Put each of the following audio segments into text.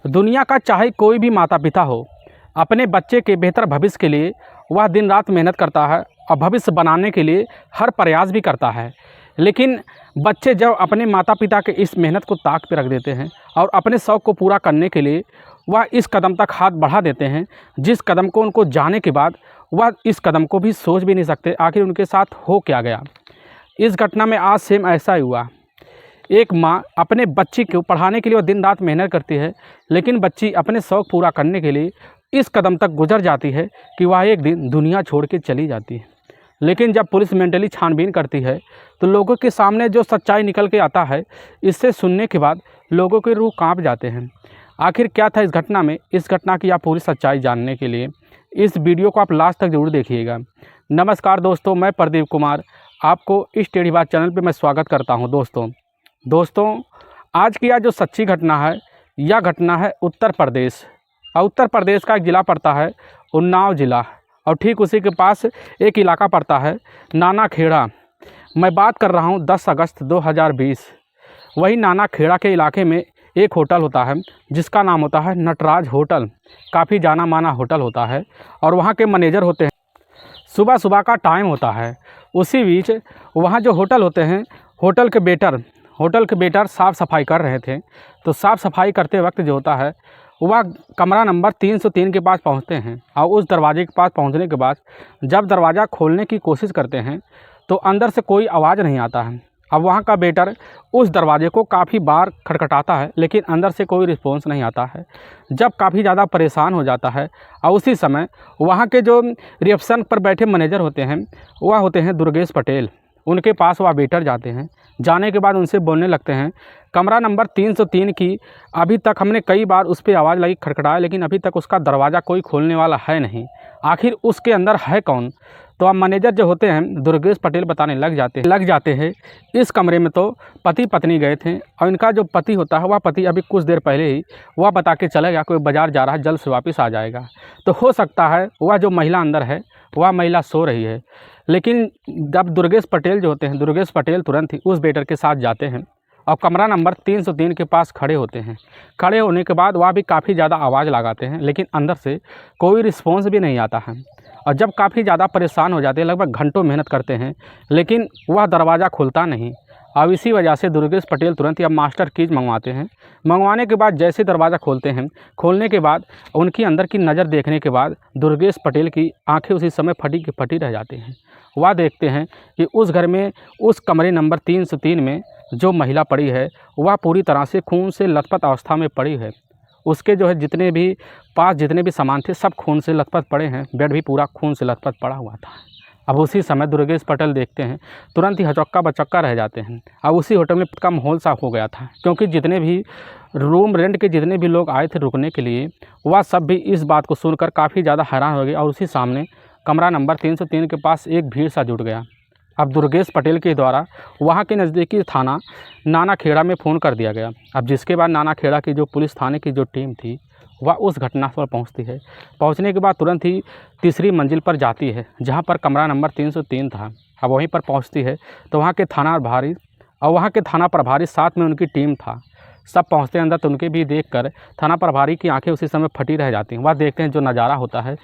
दुनिया का चाहे कोई भी माता पिता हो, अपने बच्चे के बेहतर भविष्य के लिए वह दिन रात मेहनत करता है और भविष्य बनाने के लिए हर प्रयास भी करता है। लेकिन बच्चे जब अपने माता पिता के इस मेहनत को ताक पे रख देते हैं और अपने शौक़ को पूरा करने के लिए वह इस कदम तक हाथ बढ़ा देते हैं, जिस कदम को उनको जाने के बाद वह इस कदम को भी सोच भी नहीं सकते आखिर उनके साथ हो क्या गया। इस घटना में आज सेम ऐसा ही हुआ। एक माँ अपने बच्ची को पढ़ाने के लिए वो दिन रात मेहनत करती है, लेकिन बच्ची अपने शौक़ पूरा करने के लिए इस कदम तक गुजर जाती है कि वह एक दिन दुनिया छोड़ के चली जाती है। लेकिन जब पुलिस मेंटली छानबीन करती है तो लोगों के सामने जो सच्चाई निकल के आता है, इससे सुनने के बाद लोगों के रूह कांप जाते हैं। आखिर क्या था इस घटना में, इस घटना की आप पूरी सच्चाई जानने के लिए इस वीडियो को आप लास्ट तक जरूर देखिएगा। नमस्कार दोस्तों, मैं प्रदीप कुमार आपको इस टेढ़ी बात चैनल पे मैं स्वागत करता हूं। दोस्तों आज की यह जो सच्ची घटना है, यह घटना है उत्तर प्रदेश। और उत्तर प्रदेश का एक ज़िला पड़ता है उन्नाव ज़िला, और ठीक उसी के पास एक इलाका पड़ता है नाना खेड़ा। मैं बात कर रहा हूं 10 अगस्त 2020। वही नाना खेड़ा के इलाके में एक होटल होता है जिसका नाम होता है नटराज होटल। काफ़ी जाना माना होटल होता है और वहाँ के मैनेजर होते हैं। सुबह सुबह का टाइम होता है, उसी बीच वहाँ जो होटल होते हैं, होटल के बेटर साफ़ सफाई कर रहे थे। तो साफ़ सफाई करते वक्त जो होता है वह कमरा नंबर 303 के पास पहुँचते हैं। और उस दरवाजे के पास पहुँचने के बाद जब दरवाज़ा खोलने की कोशिश करते हैं तो अंदर से कोई आवाज़ नहीं आता है। अब वहाँ का वेटर उस दरवाजे को काफ़ी बार खटखटाता है, लेकिन अंदर से कोई रिस्पॉन्स नहीं आता है। जब काफ़ी ज़्यादा परेशान हो जाता है और उसी समय वहाँ के जो रिसेप्शन पर बैठे मैनेजर होते हैं वह होते हैं दुर्गेश पटेल। उनके पास वह वेटर जाते हैं। जाने के बाद उनसे बोलने लगते हैं, कमरा नंबर 303 की अभी तक हमने कई बार उस पर आवाज़ लगी, खटखटाया, लेकिन अभी तक उसका दरवाज़ा कोई खोलने वाला है नहीं। आखिर उसके अंदर है कौन? तो अब मैनेजर जो होते हैं दुर्गेश पटेल बताने लग जाते हैं इस कमरे में तो पति पत्नी गए थे, और इनका जो पति होता है वह पति अभी कुछ देर पहले ही वह बता के चला गया कोई बाज़ार जा रहा है, जल्द से वापस आ जाएगा। तो हो सकता है वह जो महिला अंदर है वह महिला सो रही है। लेकिन जब दुर्गेश पटेल जो होते हैं, दुर्गेश पटेल तुरंत ही उस वेटर के साथ जाते हैं और कमरा नंबर 303 के पास खड़े होते हैं। खड़े होने के बाद वह भी काफ़ी ज़्यादा आवाज़ लगाते हैं, लेकिन अंदर से कोई रिस्पॉन्स भी नहीं आता है। और जब काफ़ी ज़्यादा परेशान हो जाते हैं, लगभग घंटों मेहनत करते हैं, लेकिन वह दरवाज़ा खुलता नहीं। अब इसी वजह से दुर्गेश पटेल तुरंत ही अब मास्टर कीज मंगवाते हैं। मंगवाने के बाद जैसे दरवाज़ा खोलते हैं, खोलने के बाद उनकी अंदर की नज़र देखने के बाद दुर्गेश पटेल की आंखें उसी समय फटी की फटी रह जाती हैं। वह देखते हैं कि उस घर में, उस कमरे नंबर 303 में जो महिला पड़ी है वह पूरी तरह से खून से लथपथ अवस्था में पड़ी है। उसके जो है जितने भी सामान थे सब खून से लथपथ पड़े हैं। बेड भी पूरा खून से लथपथ पड़ा हुआ था। अब उसी समय दुर्गेश पटेल देखते हैं, तुरंत ही हचक्का बचक्का रह जाते हैं। अब उसी होटल में का माहौल साफ हो गया था, क्योंकि जितने भी रूम रेंट के जितने भी लोग आए थे रुकने के लिए, वह सब भी इस बात को सुनकर काफ़ी ज़्यादा हैरान हो गए। और उसी सामने कमरा नंबर 303 के पास एक भीड़ सा जुट गया। अब दुर्गेश पटेल के द्वारा वहाँ के नज़दीकी थाना नाना खेड़ा में फ़ोन कर दिया गया। अब जिसके बाद नाना खेड़ा की जो पुलिस थाने की जो टीम थी वह उस घटना पर पहुँचती है। पहुँचने के बाद तुरंत ही तीसरी मंजिल पर जाती है जहाँ पर कमरा नंबर 303 था। अब वहीं पर पहुँचती है तो वहाँ के थाना प्रभारी साथ में उनकी टीम था। सब पहुँचते हैं अंदर, तो उनके भी देखकर थाना प्रभारी की आंखें उसी समय फटी रह जाती हैं। वह देखते हैं जो नज़ारा होता है,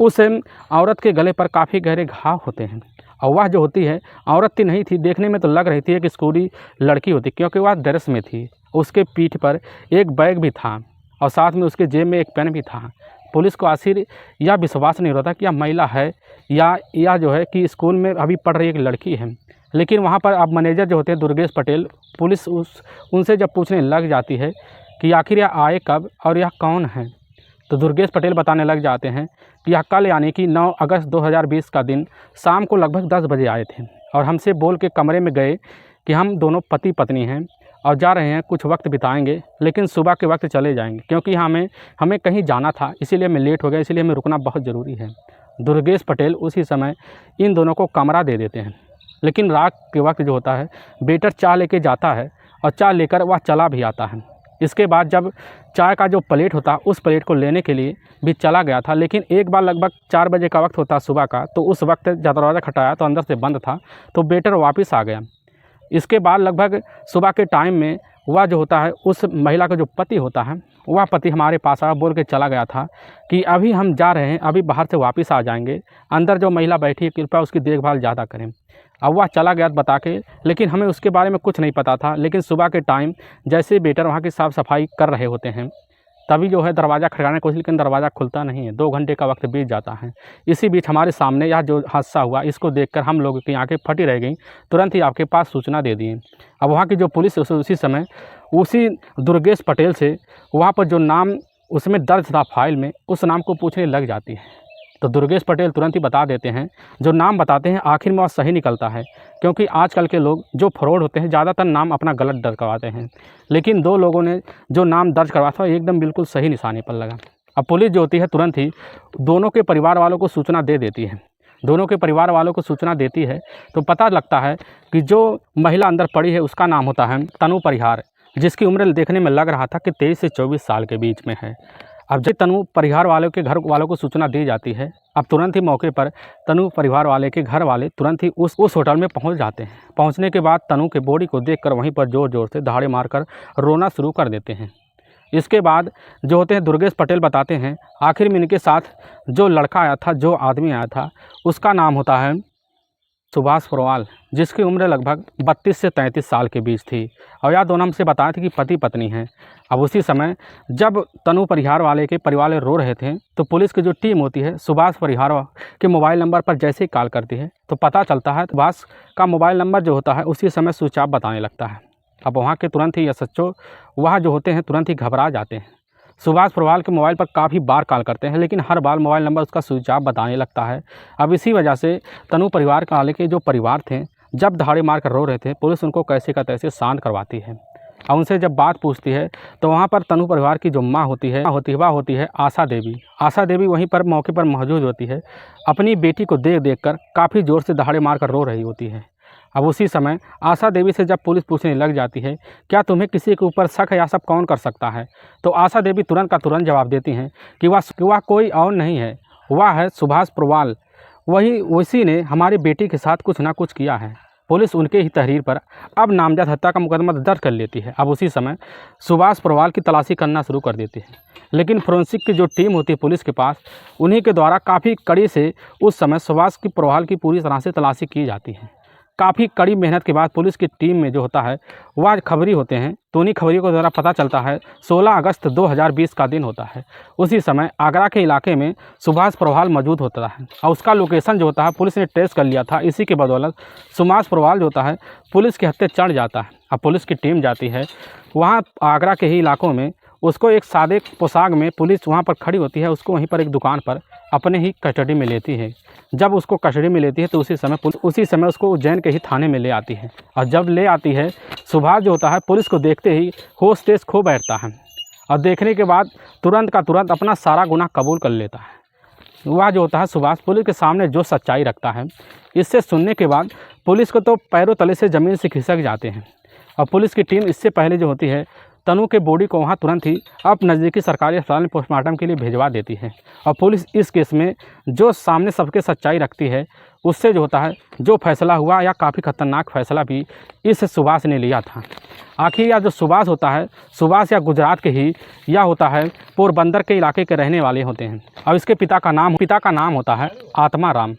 उस औरत के गले पर काफ़ी गहरे घाव होते हैं। और वह जो होती है औरत ही नहीं थी, देखने में तो लग रही थी कि स्कूली लड़की होती, क्योंकि वह ड्रेस में थी। उसके पीठ पर एक बैग भी था और साथ में उसके जेब में एक पेन भी था। पुलिस को आखिर यह विश्वास नहीं होता कि यह महिला है या जो है कि स्कूल में अभी पढ़ रही एक लड़की है। लेकिन वहाँ पर अब मैनेजर जो होते हैं दुर्गेश पटेल, पुलिस उनसे जब पूछने लग जाती है कि आखिर यह आए कब और यह कौन है, तो दुर्गेश पटेल बताने लग जाते हैं कि यह कल यानी कि 9 अगस्त 2020 का दिन शाम को लगभग 10 बजे आए थे और हमसे बोल के कमरे में गए कि हम दोनों पति पत्नी हैं और जा रहे हैं, कुछ वक्त बिताएंगे, लेकिन सुबह के वक्त चले जाएंगे, क्योंकि हमें कहीं जाना था, इसीलिए हमें लेट हो गया, इसीलिए हमें रुकना बहुत ज़रूरी है। दुर्गेश पटेल उसी समय इन दोनों को कमरा दे देते हैं। लेकिन रात के वक्त जो होता है वेटर चाय लेके जाता है और चाय लेकर वह चला भी आता है। इसके बाद जब चाय का जो प्लेट होता उस प्लेट को लेने के लिए भी चला गया था, लेकिन एक बार लगभग 4 बजे का वक्त होता सुबह का, तो उस वक्त जब दरवाज़ा खटखटाया तो अंदर से बंद था, तो वेटर वापस आ गया। इसके बाद लगभग सुबह के टाइम में वह जो होता है उस महिला का जो पति होता है, वह पति हमारे पास आया, बोल के चला गया था कि अभी हम जा रहे हैं, अभी बाहर से वापस आ जाएंगे, अंदर जो महिला बैठी है कृपया उसकी देखभाल ज़्यादा करें। अब वह चला गया बता के, लेकिन हमें उसके बारे में कुछ नहीं पता था। लेकिन सुबह के टाइम जैसे वेटर वहाँ की साफ़ सफाई कर रहे होते हैं, तभी जो है दरवाज़ा खटखटाने की कोशिश, लेकिन दरवाज़ा खुलता नहीं है। 2 घंटे का वक्त बीत जाता है। इसी बीच हमारे सामने यह जो हादसा हुआ, इसको देखकर हम लोगों की आंखें फटी रह गईं। तुरंत ही आपके पास सूचना दे दिए। अब वहाँ की जो पुलिस उसी समय उसी दुर्गेश पटेल से वहाँ पर जो नाम उसमें दर्ज था फाइल में, उस नाम को पूछने लग जाती है। तो दुर्गेश पटेल तुरंत ही बता देते हैं, जो नाम बताते हैं आखिर में वह सही निकलता है, क्योंकि आजकल के लोग जो फ्रॉड होते हैं ज़्यादातर नाम अपना गलत दर्ज करवाते हैं। लेकिन 2 लोगों ने जो नाम दर्ज करवाया था एकदम बिल्कुल सही निशाने पर लगा। अब पुलिस जो होती है तुरंत ही दोनों के परिवार वालों को सूचना दे देती है। दोनों के परिवार वालों को सूचना देती है तो पता लगता है कि जो महिला अंदर पड़ी है उसका नाम होता है तनु परिहार, जिसकी उम्र देखने में लग रहा था कि 23 से 24 साल के बीच में है। अब जब तनु परिवार वालों के घर वालों को सूचना दी जाती है, अब तुरंत ही मौके पर तनु परिवार वाले के घर वाले तुरंत ही उस होटल में पहुंच जाते हैं। पहुंचने के बाद तनु के बॉडी को देखकर वहीं पर ज़ोर ज़ोर से दहाड़े मारकर रोना शुरू कर देते हैं। इसके बाद जो होते हैं दुर्गेश पटेल बताते हैं आखिर में इनके साथ जो लड़का आया था, जो आदमी आया था, उसका नाम होता है सुभाष पुरवाल, जिसकी उम्र लगभग 32 से 33 साल के बीच थी। और यह दोनों हमसे बताए थे कि पति पत्नी हैं। अब उसी समय जब तनु परिहार वाले के परिवार वाले रो रहे थे तो पुलिस की जो टीम होती है सुभाष परिहार के मोबाइल नंबर पर जैसे ही कॉल करती है तो पता चलता है सुभाष का मोबाइल नंबर जो होता है उसी समय स्विच ऑफ बताने लगता है। अब वहाँ के तुरंत ही एसएचओ वहाँ जो होते हैं तुरंत ही घबरा जाते हैं। सुभाष पुरवाल के मोबाइल पर काफ़ी बार कॉल करते हैं, लेकिन हर बार मोबाइल नंबर उसका स्विच ऑफ बताने लगता है। अब इसी वजह से तनु परिवार वाले के जो परिवार थे जब दहाड़े मार कर रो रहे थे, पुलिस उनको कैसे का तैसे शांत करवाती है और उनसे जब बात पूछती है तो वहाँ पर तनु परिवार की जो माँ होती है वह होती है आशा देवी। आशा देवी वहीं पर मौके पर मौजूद होती है, अपनी बेटी को देख कर काफ़ी ज़ोर से दहाड़े मार कर रो रही होती है। अब उसी समय आशा देवी से जब पुलिस पूछने लग जाती है क्या तुम्हें किसी के ऊपर शक है या सब कौन कर सकता है, तो आशा देवी तुरंत का तुरंत जवाब देती हैं कि वह कोई और नहीं है, वह है सुभाष पुरवाल, उसी ने हमारी बेटी के साथ कुछ ना कुछ किया है। पुलिस उनके ही तहरीर पर अब नामजद हत्या का मुकदमा दर्ज कर लेती है। अब उसी समय सुभाष पुरवाल की तलाशी करना शुरू कर देती है, लेकिन फोरेंसिक की जो टीम होती है पुलिस के पास, उन्हीं के द्वारा काफ़ी कड़ी से उस समय सुभाष की पुरवाल की पूरी तरह से तलाशी की जाती है। काफ़ी कड़ी मेहनत के बाद पुलिस की टीम में जो होता है वह खबरी होते हैं, तो उन्हीं खबरी को द्वारा पता चलता है 16 अगस्त 2020 का दिन होता है। उसी समय आगरा के इलाके में सुभाष पुरवाल मौजूद होता है और उसका लोकेशन जो होता है पुलिस ने ट्रेस कर लिया था। इसी के बदौलत सुभाष पुरवाल जो होता है पुलिस के हत्थे चढ़ जाता है। अब पुलिस की टीम जाती है वहाँ आगरा के ही इलाकों में, उसको एक सादे पोशाक में पुलिस वहाँ पर खड़ी होती है, उसको वहीं पर एक दुकान पर अपने ही कस्टडी में लेती है। जब उसको कस्टडी में लेती है तो उसी समय उसको उज्जैन के ही थाने में ले आती है और जब ले आती है सुभाष जो होता है पुलिस को देखते ही होश तेज खो बैठता है और देखने के बाद तुरंत का तुरंत अपना सारा गुनाह कबूल कर लेता है। वह जो होता है सुभाष पुलिस के सामने जो सच्चाई रखता है, इससे सुनने के बाद पुलिस को तो पैरों तले से ज़मीन से खिसक जाते हैं और पुलिस की टीम इससे पहले जो होती है तनु के बॉडी को वहाँ तुरंत ही अब नज़दीकी सरकारी अस्पताल में पोस्टमार्टम के लिए भिजवा देती है और पुलिस इस केस में जो सामने सबके सच्चाई रखती है उससे जो होता है जो फैसला हुआ या काफ़ी खतरनाक फैसला भी इस सुभाष ने लिया था। आखिर यह जो सुभाष होता है, सुभाष या गुजरात के ही या होता है पोरबंदर के इलाके के रहने वाले होते हैं और इसके पिता का नाम होता है आत्माराम।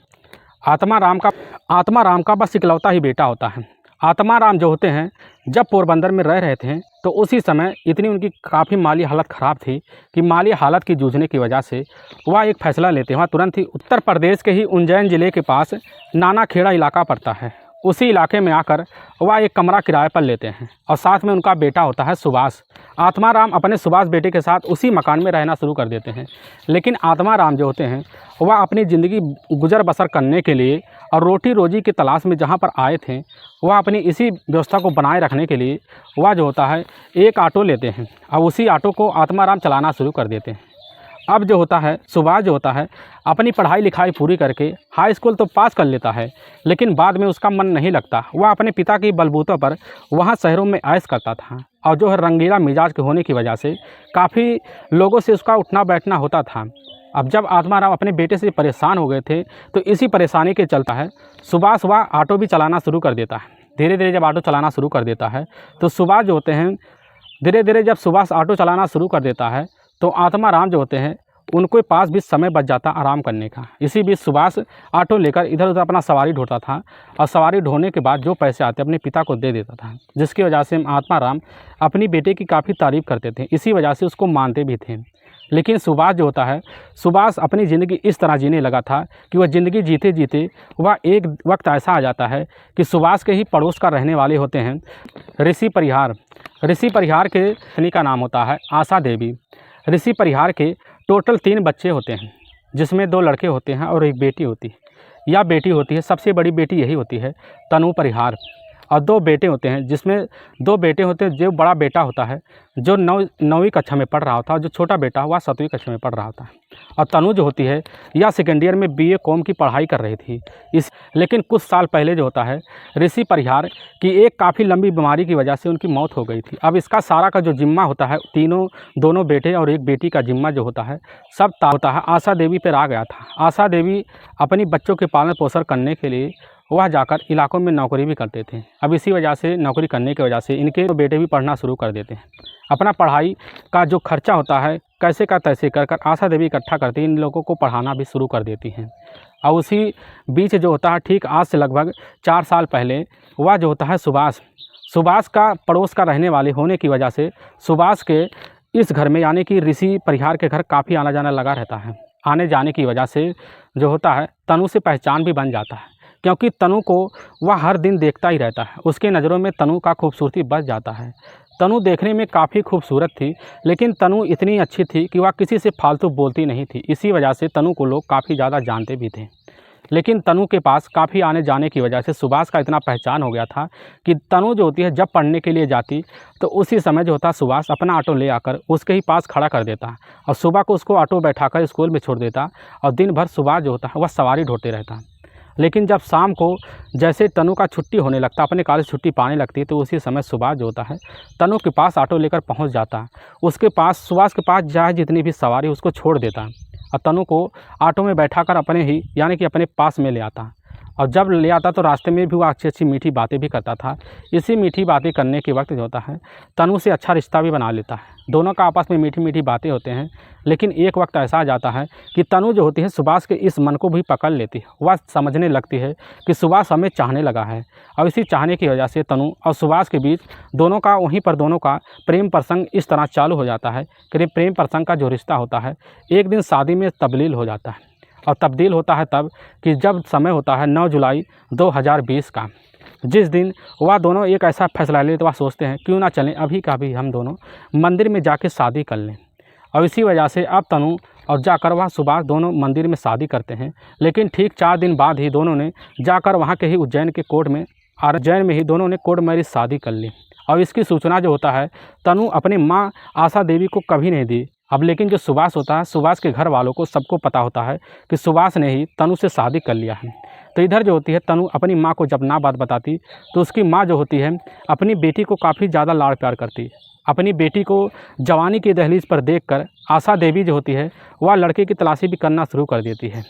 आत्माराम का बस इकलौता ही बेटा होता है। आत्माराम जो होते हैं जब पोरबंदर में रह रहे थे तो उसी समय इतनी उनकी काफ़ी माली हालत ख़राब थी कि माली हालत की जूझने की वजह से वह एक फ़ैसला लेते हैं। वहाँ तुरंत ही उत्तर प्रदेश के ही उज्जैन ज़िले के पास नानाखेड़ा इलाका पड़ता है, उसी इलाके में आकर वह एक कमरा किराए पर लेते हैं और साथ में उनका बेटा होता है सुभाष। आत्माराम अपने सुभाष बेटे के साथ उसी मकान में रहना शुरू कर देते हैं, लेकिन आत्माराम जो होते हैं वह अपनी ज़िंदगी गुजर बसर करने के लिए और रोटी रोजी की तलाश में जहाँ पर आए थे वह अपनी इसी व्यवस्था को बनाए रखने के लिए वह जो होता है एक ऑटो लेते हैं और उसी ऑटो को आत्माराम चलाना शुरू कर देते हैं। अब जो होता है सुभाष जो होता है अपनी पढ़ाई लिखाई पूरी करके हाई स्कूल तो पास कर लेता है, लेकिन बाद में उसका मन नहीं लगता। वह अपने पिता की बलबूते पर वहाँ शहरों में ऐश करता था और जो है रंगीला मिजाज के होने की वजह से काफ़ी लोगों से उसका उठना बैठना होता था। अब जब आत्माराम अपने बेटे से परेशान हो गए थे तो इसी परेशानी के चलता है सुभाष वह ऑटो भी चलाना शुरू कर देता है। धीरे धीरे जब ऑटो चलाना शुरू कर देता है तो सुभाष जो होते हैं धीरे धीरे जब सुभाष ऑटो चलाना शुरू कर देता है तो आत्माराम जो होते हैं उनके पास भी समय बच जाता आराम करने का। इसी बीच सुभाष ऑटो लेकर इधर उधर अपना सवारी ढूंढता था और सवारी ढूंढने के बाद जो पैसे आते अपने पिता को दे देता था, जिसकी वजह से आत्माराम अपनी बेटे की काफ़ी तारीफ़ करते थे, इसी वजह से उसको मानते भी थे। लेकिन सुभाष जो होता है, सुभाष अपनी ज़िंदगी इस तरह जीने लगा था कि वह ज़िंदगी जीते जीते वह एक वक्त ऐसा आ जाता है कि सुभाष के ही पड़ोस का रहने वाले होते हैं ऋषि परिहार। ऋषि परिहार के पत्नी का नाम होता है आशा देवी। ऋषि परिहार के टोटल 3 बच्चे होते हैं, जिसमें 2 लड़के होते हैं और एक बेटी होती है। यह बेटी होती है, सबसे बड़ी बेटी यही होती है तनु परिहार, और 2 बेटे होते हैं, जिसमें 2 बेटे होते हैं। जो बड़ा बेटा होता है जो 9वीं कक्षा में पढ़ रहा होता है, जो छोटा बेटा वह 7वीं कक्षा में पढ़ रहा होता है। और तनु जो होती है यह सेकेंड ईयर में BA कॉम की पढ़ाई कर रही थी। लेकिन कुछ साल पहले जो होता है ऋषि परिहार की एक काफ़ी लंबी बीमारी की वजह से उनकी मौत हो गई थी। अब इसका सारा का जो जिम्मा होता है दोनों बेटे और एक बेटी का जिम्मा जो होता है सब होता है आशा देवी पर आ गया था। आशा देवी अपनी बच्चों के पालन पोषण करने के लिए वह जाकर इलाकों में नौकरी भी करते थे। अब इसी वजह से नौकरी करने की वजह से इनके बेटे भी पढ़ना शुरू कर देते हैं। अपना पढ़ाई का जो खर्चा होता है कैसे का तैसे कर आशा देवी इकट्ठा करती इन लोगों को पढ़ाना भी शुरू कर देती हैं। और उसी बीच जो होता है ठीक आज से लगभग 4 साल पहले वह जो होता है सुभाष का पड़ोस का रहने वाले होने की वजह से सुभाष के इस घर में यानी कि ऋषि परिहार के घर काफ़ी आना जाना लगा रहता है। आने जाने की वजह से जो होता है तनु से पहचान भी बन जाता है, क्योंकि तनु को वह हर दिन देखता ही रहता है। उसके नज़रों में तनु का खूबसूरती बच जाता है। तनु देखने में काफ़ी खूबसूरत थी, लेकिन तनु इतनी अच्छी थी कि वह किसी से फालतू बोलती नहीं थी। इसी वजह से तनु को लोग काफ़ी ज़्यादा जानते भी थे। लेकिन तनु के पास काफ़ी आने जाने की वजह से सुभाष का इतना पहचान हो गया था कि तनु जो होती है जब पढ़ने के लिए जाती तो उसी समय जो होता सुभाष अपना ऑटो ले आकर उसके ही पास खड़ा कर देता और सुबह को उसको ऑटो बैठाकर स्कूल में छोड़ देता और दिन भर सुभाष जो होता है वह सवारी ढूंढते रहता। लेकिन जब शाम को जैसे तनु का छुट्टी होने लगता, अपने कॉलेज छुट्टी पाने लगती, तो उसी समय सुभाष जो होता है तनु के पास ऑटो लेकर पहुंच जाता। उसके पास सुभाष के पास चाहे जितनी भी सवारी उसको छोड़ देता और तनु को ऑटो में बैठाकर अपने ही यानी कि अपने पास में ले आता। और जब ले आता तो रास्ते में भी वो अच्छी अच्छी मीठी बातें भी करता था। इसी मीठी बातें करने के वक्त जो होता है तनु से अच्छा रिश्ता भी बना लेता है। दोनों का आपस में मीठी मीठी बातें होते हैं। लेकिन एक वक्त ऐसा आ जाता है कि तनु जो होती है सुभाष के इस मन को भी पकड़ लेती है। वह समझने लगती है कि सुभाष हमें चाहने लगा है, और इसी चाहने की वजह से तनु और सुभाष के बीच दोनों का प्रेम प्रसंग इस तरह चालू हो जाता है कि प्रेम प्रसंग का जो रिश्ता होता है एक दिन शादी में तब्दील हो जाता है। और तब्दील होता है तब कि जब समय होता है 9 जुलाई 2020 का, जिस दिन वह दोनों एक ऐसा फैसला ले तो वह सोचते हैं क्यों ना चलें अभी का भी हम दोनों मंदिर में जाके शादी कर लें। और इसी वजह से अब तनु और जाकर वह सुभाष दोनों मंदिर में शादी करते हैं। लेकिन ठीक 4 दिन बाद ही दोनों ने जाकर वहाँ के ही उज्जैन के कोर्ट में और उज्जैन में ही दोनों ने कोर्ट मैरिज शादी कर ली। और इसकी सूचना जो होता है तनु अपनी माँ आशा देवी को कभी नहीं दी। अब लेकिन जो सुभाष होता है, सुभाष के घर वालों को सबको पता होता है कि सुभाष ने ही तनु से शादी कर लिया है। तो इधर जो होती है तनु अपनी माँ को जब ना बात बताती तो उसकी माँ जो होती है अपनी बेटी को काफ़ी ज़्यादा लाड़ प्यार करती है। अपनी बेटी को जवानी की दहलीज पर देखकर आशा देवी जो होती है वह लड़के की तलाशी भी करना शुरू कर देती है।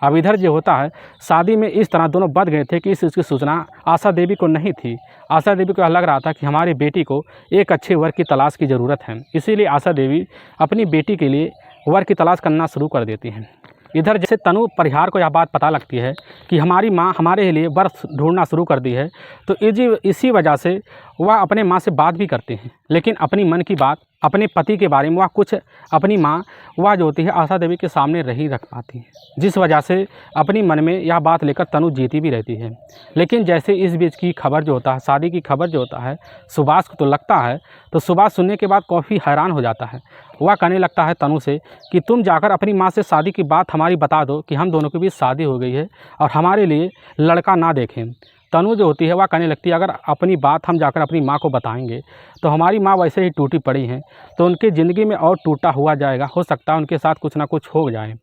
अब इधर जो होता है शादी में इस तरह दोनों बध गए थे कि इस चीज़ की सूचना आशा देवी को नहीं थी। आशा देवी को लग रहा था कि हमारी बेटी को एक अच्छे वर की तलाश की ज़रूरत है, इसीलिए आशा देवी अपनी बेटी के लिए वर की तलाश करना शुरू कर देती हैं। इधर जैसे तनु परिहार को यह बात पता लगती है कि हमारी माँ हमारे लिए वर ढूंढना शुरू कर दी है, तो इसी वजह से वह अपने माँ से बात भी करते हैं। लेकिन अपनी मन की बात अपने पति के बारे में वह कुछ अपनी माँ वह जो होती है आशा देवी के सामने नहीं रख पाती है, जिस वजह से अपनी मन में यह बात लेकर तनु जीती भी रहती है। लेकिन जैसे इस बीच की खबर जो होता है शादी की खबर जो होता है सुभाष को तो लगता है, तो सुभाष सुनने के बाद काफ़ी हैरान हो जाता है। वह कहने लगता है तनु से कि तुम जाकर अपनी माँ से शादी की बात हमारी बता दो कि हम दोनों के बीच शादी हो गई है और हमारे लिए लड़का ना देखें। तनु जो होती है वह कहने लगती है अगर अपनी बात हम जाकर अपनी माँ को बताएंगे तो हमारी माँ वैसे ही टूटी पड़ी हैं, तो उनकी ज़िंदगी में और टूटा हुआ जाएगा, हो सकता है उनके साथ कुछ ना कुछ हो जाए।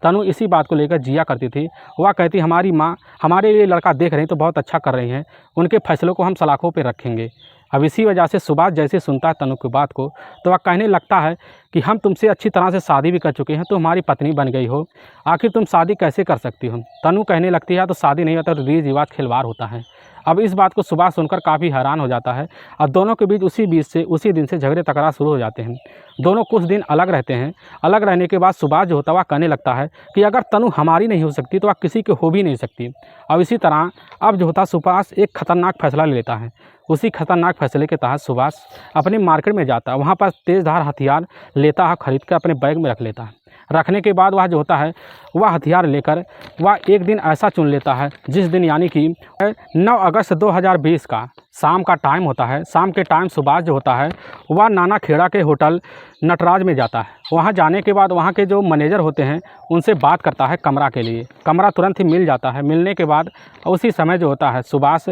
तनु इसी बात को लेकर जिया करती थी। वह कहती हमारी माँ हमारे लिए लड़का देख रही हैं तो बहुत अच्छा कर रही हैं, उनके फैसलों को हम सलाखों पर रखेंगे। अब इसी वजह से सुभाष जैसे सुनता है तनु की बात को तो वह कहने लगता है कि हम तुमसे अच्छी तरह से शादी भी कर चुके हैं, तो हमारी पत्नी बन गई हो, आखिर तुम शादी कैसे कर सकती हो। तनु कहने लगती है तो शादी नहीं होता तो रीति रिवाज खिलवाड़ होता है। अब इस बात को सुभाष सुनकर काफ़ी हैरान हो जाता है। अब दोनों के बीच उसी दिन से झगड़े तकरार शुरू हो जाते हैं। दोनों कुछ दिन अलग रहते हैं। अलग रहने के बाद सुभाष जो होता है वह कहने लगता है कि अगर तनु हमारी नहीं हो सकती तो वह किसी की हो भी नहीं सकती। अब इसी तरह अब जो होता है सुभाष एक खतरनाक फैसला ले लेता है। उसी खतरनाक फैसले के तहत सुभाष अपने मार्केट में जाता है। वहाँ पर तेज़धार हथियार लेता है, खरीद कर अपने बैग में रख लेता है। रखने के बाद वह जो होता है वह हथियार लेकर वह एक दिन ऐसा चुन लेता है जिस दिन यानी कि 9 अगस्त 2020 का शाम का टाइम होता है। शाम के टाइम सुभाष जो होता है वह नाना खेड़ा के होटल नटराज में जाता है। वहाँ जाने के बाद वहाँ के जो मैनेजर होते हैं उनसे बात करता है कमरा के लिए। कमरा तुरंत ही मिल जाता है। मिलने के बाद उसी समय जो होता है सुभाष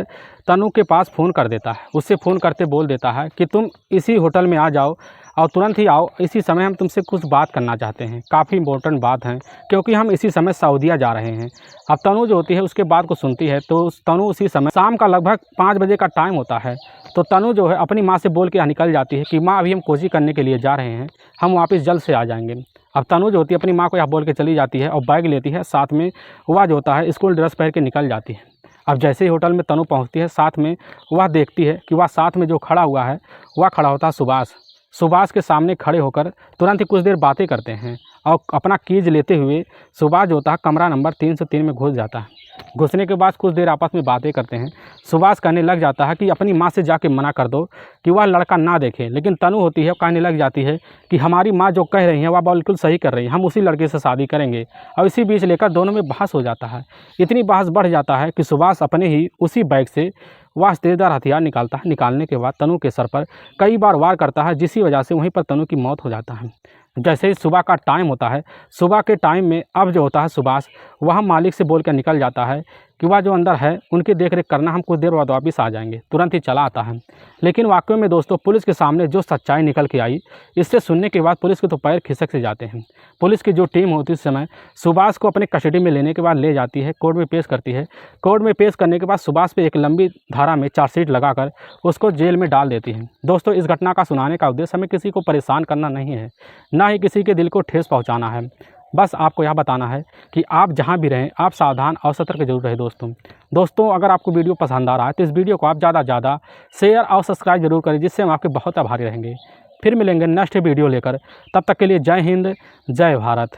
तनु के पास फ़ोन कर देता है। उससे फ़ोन करते बोल देता है कि तुम इसी होटल में आ जाओ और तुरंत ही आओ, इसी समय हम तुमसे कुछ बात करना चाहते हैं। काफ़ी इंपॉर्टेंट बात है क्योंकि हम इसी समय सऊदीया जा रहे हैं। अब तनु जो होती है उसके बात को सुनती है तो तनु उसी समय शाम का लगभग 5 बजे का टाइम होता है। तो तनु जो है अपनी माँ से बोल के निकल जाती है कि माँ अभी हम कोची करने के लिए जा रहे हैं, हम वापस जल्द से आ जाएंगे। अब तनु जो होती है अपनी माँ को यह बोल के चली जाती है और बैग लेती है। साथ में वह जो होता है स्कूल ड्रेस पहन के निकल जाती है। अब जैसे ही होटल में तनु पहुंचती है साथ में वह देखती है कि वह साथ में जो खड़ा हुआ है वह खड़ा होता है सुभाष। सुभाष के सामने खड़े होकर तुरंत ही कुछ देर बातें करते हैं और अपना कीज लेते हुए सुभाष जो होता है कमरा नंबर 303 में घुस जाता है। घुसने के बाद कुछ देर आपस में बातें करते हैं। सुभाष कहने लग जाता है कि अपनी माँ से जाके मना कर दो कि वह लड़का ना देखे। लेकिन तनु होती है कहने लग जाती है कि हमारी माँ जो कह रही हैं वह बिल्कुल सही कर रही है, हम उसी लड़के से शादी करेंगे। और इसी बीच लेकर दोनों में बहस हो जाता है। इतनी बहस बढ़ जाता है कि सुभाष अपने ही उसी बैग से वह तेज़धार हथियार निकालता है। निकालने के बाद तनु के सर पर कई बार वार करता है, जिसकी वजह से वहीं पर तनु की मौत हो जाता है। जैसे ही सुबह का टाइम होता है, सुबह के टाइम में अब जो होता है सुभाष वह मालिक से बोल कर निकल जाता है कि वह जो अंदर है उनकी देख रेख करना, हम कुछ देर बाद वापस आ जाएंगे। तुरंत ही चला आता है। लेकिन वाकई में दोस्तों पुलिस के सामने जो सच्चाई निकल के आई, इससे सुनने के बाद पुलिस के तो पैर खिसक से जाते हैं। पुलिस की जो टीम होती है उस समय सुभाष को अपने कस्टडी में लेने के बाद ले जाती है, कोर्ट में पेश करती है। कोर्ट में पेश करने के बाद सुभाष पे एक लंबी धारा में चार्जशीट लगाकर उसको जेल में डाल देती है। दोस्तों इस घटना का सुनाने का उद्देश्य हमें किसी को परेशान करना नहीं है, ना ही किसी के दिल को ठेस पहुँचाना है। बस आपको यह बताना है कि आप जहां भी रहें आप सावधान और सतर्क जरूर रहें। दोस्तों अगर आपको वीडियो पसंद आ रहा है तो इस वीडियो को आप ज़्यादा से ज़्यादा शेयर और सब्सक्राइब जरूर करें, जिससे हम आपके बहुत आभारी रहेंगे। फिर मिलेंगे नेक्स्ट वीडियो लेकर, तब तक के लिए जय हिंद, जय भारत।